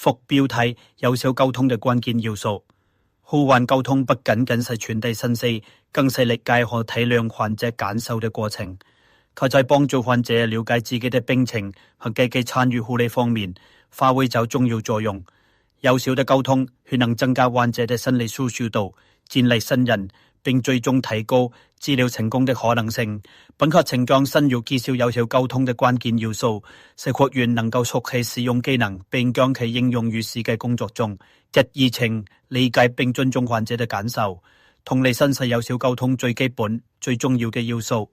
副標題：有效溝通的關鍵要素。互換溝通不僅僅是傳遞信息，更是理解和體諒患者感受的過程。佢在幫助患者了解自己的病情和積極參與護理方面發揮咗重要作用。有效的溝通係能增加患者的心理舒適度，建立信任，並最終提高治療成功的可能性。本課程將深入介紹有效溝通的關鍵要素，使學員能夠熟悉使用技能，並將其應用於實際工作中。一、熱情理解並尊重患者的感受。同理心是有效溝通最基本、最重要嘅要素。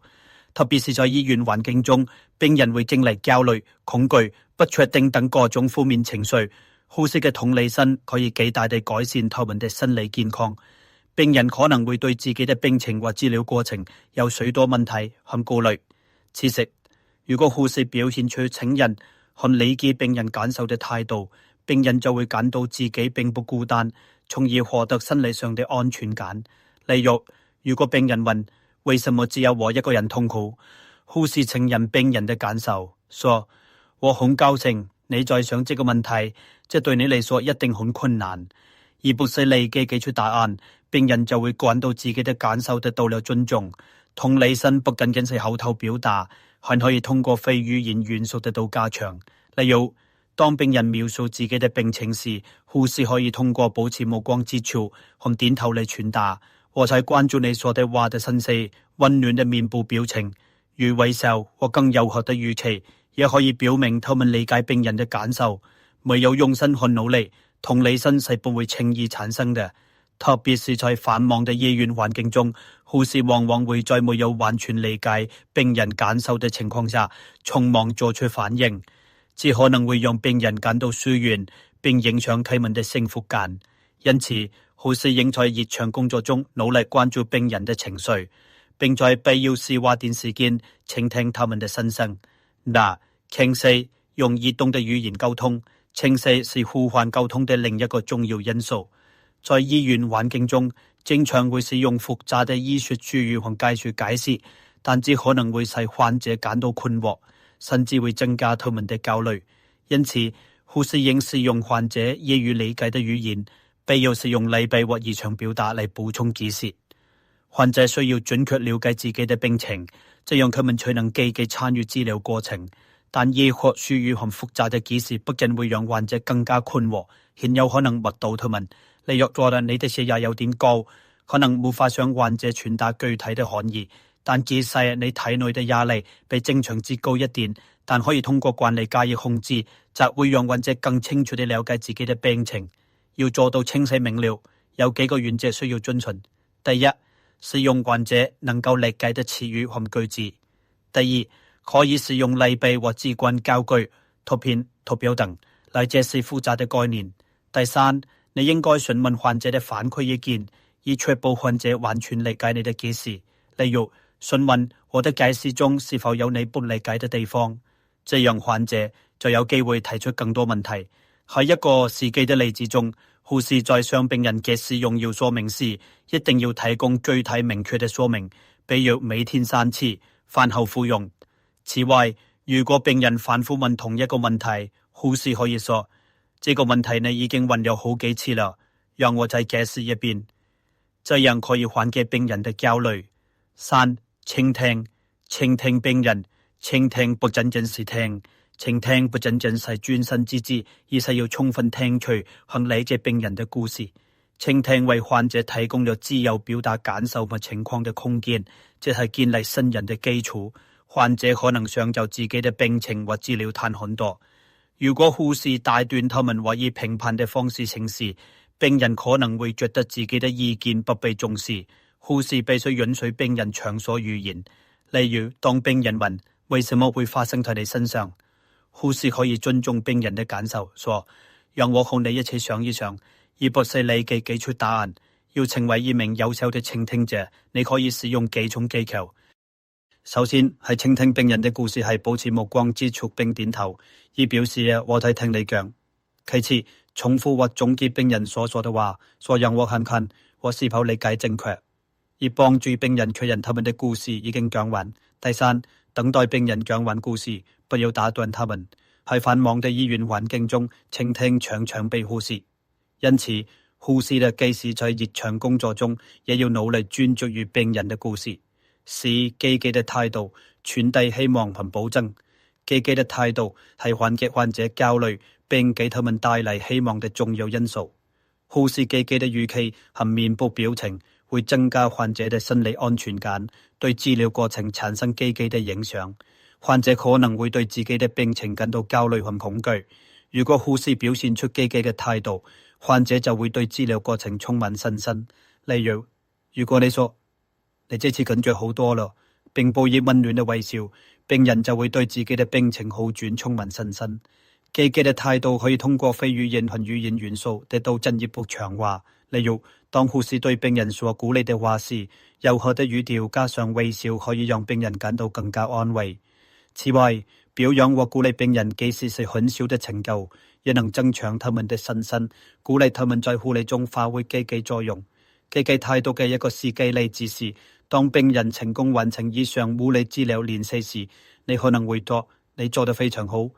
特別是在醫院環境中，病人會經歷焦慮、恐懼、不確定等各種負面情緒。護士嘅同理心可以極大地改善他們的心理健康。病人可能會對自己的病情或治療過程有許多問題和顧慮。此時，如果護士表現出親人和理解病人感受的態度，病人就會感到自己並不孤單，從而獲得心理上的安全感。例如，如果病人問為什麼只有我一個人痛苦，護士承認病人的感受，說我很高興你在想這個問題，這對你嚟說一定很困難，而不是立即給出答案。病人就會感到自己的感受得到了尊重。同理心不僅僅是口頭表達，還可以通過非語言元素得到加強。例如，當病人描述自己的病情時，護士可以通過保持目光接觸和點頭嚟傳達。我在關注你說的話的信息，溫暖的面部表情，如微笑或更柔和的語氣，也可以表明他們理解病人的感受。沒有用心和努力，同理心是不會輕易產生的。特別是在繁忙的醫院環境中，護士往往會在沒有完全理解病人感受的情況下，匆忙做出反應，這可能會讓病人感到疏遠，並影響他們的幸福感。因此，護士應在日常工作中努力關注病人的情緒，並在必要時花點時間傾聽他們的心聲。清晰用易懂的語言溝通，清晰是互換溝通的另一個重要因素。在醫院環境中，經常會使用複雜的醫學術語和技術解釋，但只可能會使患者感到困惑，甚至會增加他們的焦慮。因此，護士應使用患者易於理解的語言，必要使用例句或異常表達嚟補充解釋。患者需要準確了解自己的病情，這樣他們才能積極參與治療過程。但醫學術語和複雜的解釋不僅會讓患者更加困惑，很有可能誤導他們。例如覺得你的血壓有點高，可能無法向患者傳達具體的含義，但其實你體內的壓力比正常值高一點，但可以通過管理加以控制，則會讓患者更清楚地了解自己的病情。要做到清晰明了，有幾個原則需要遵循。第一，使用患者能夠理解的詞語和句子。第二，可以使用例句或直觀教具、圖片、圖表等來解釋複雜的概念。第三，你應該詢問患者的反饋意見，以確保患者完全理解你的解釋。例如，詢問我的解釋中是否有你不理解的地方，這樣患者就有機會提出更多問題。喺一個實際的例子中，護士在向病人解釋用藥說明時，一定要提供具體明確的說明，比如每天3次，飯後服用。此外，如果病人反覆問同一個問題，護士可以說：這個問題你已經問了好幾次了，讓我再解釋一遍，這樣可以緩解病人的焦慮。三、傾聽，傾聽病人，傾聽不僅僅是聽，傾聽不僅僅是專心致志，而是要充分聽取和理解病人的故事。傾聽為患者提供了自由表達感受和情況的空間，這是建立信任的基礎。患者可能想就自己的病情或治療談很多。如果護士打斷他們或以評判的方式行事，病人可能會覺得自己的意見不被重視。護士必須允許病人暢所欲言。例如，當病人問為什麼會發生在你身上，護士可以尊重病人的感受，說讓我和你一起想一想，而不是立即給出答案。要成為一名優秀的傾聽者，你可以使用幾種技巧。首先係傾聽病人的故事，係保持目光接觸並點頭，以表示我在聽你講。其次，重複或總結病人所說的話，說讓我看看我是否理解正確，以幫助病人確認他們的故事已經講完。第三，等待病人講完故事，不要打斷他們。喺繁忙的醫院環境中傾聽長長被護士。因此，護士即使在日常工作中，也要努力專注於病人的故事，使積極的態度傳遞希望和保證。積極的態度係緩解患者焦慮並給他們帶來希望的重要因素。護士積極的語氣和面部表情會增加患者的心理安全感，對治療過程產生積極的影響。患者可能會對自己的病情感到焦慮和恐懼。如果護士表現出積極的態度，患者就會對治療過程充滿信心。例如，如果你說你這次緊張好多了，並報以溫暖的微笑，病人就會對自己的病情好轉充滿信心。積極的態度可以通過非語言和語言元素得到進一步強化。例如，當護士對病人說鼓勵的話時，柔和的語調加上微笑，可以讓病人感到更加安慰。此外，表揚和鼓勵病人即使是很小的成就，也能增強他們的信心，鼓勵他們在護理中發揮積極作用。積極態度嘅一個實際例子是，當病人成功完成以上護理治療練習時，你可能會說你做得非常好，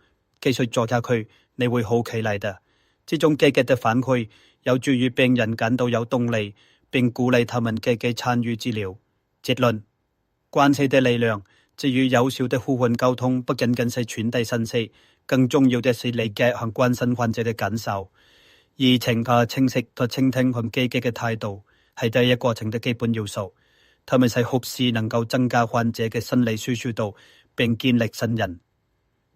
繼續做下去，你會好起來的。這種積極的反饋有助於病人感到有動力，並鼓勵他們積極參與治療。結論：關係的力量。至於有效的互換溝通，不僅僅是傳遞信息，更重要的是理解和關心患者的感受。熱情和清晰和傾聽和積極嘅態度係第一過程的基本要素。他們使護士能夠增加患者嘅心理舒適度，並建立信任。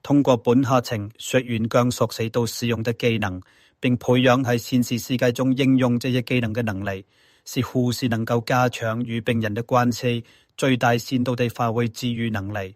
通過本課程，學員將學習到使用的技能，並培養喺現實世界中應用這些技能嘅能力，使護士能夠加強與病人的關係，最大限度地發揮治癒能力。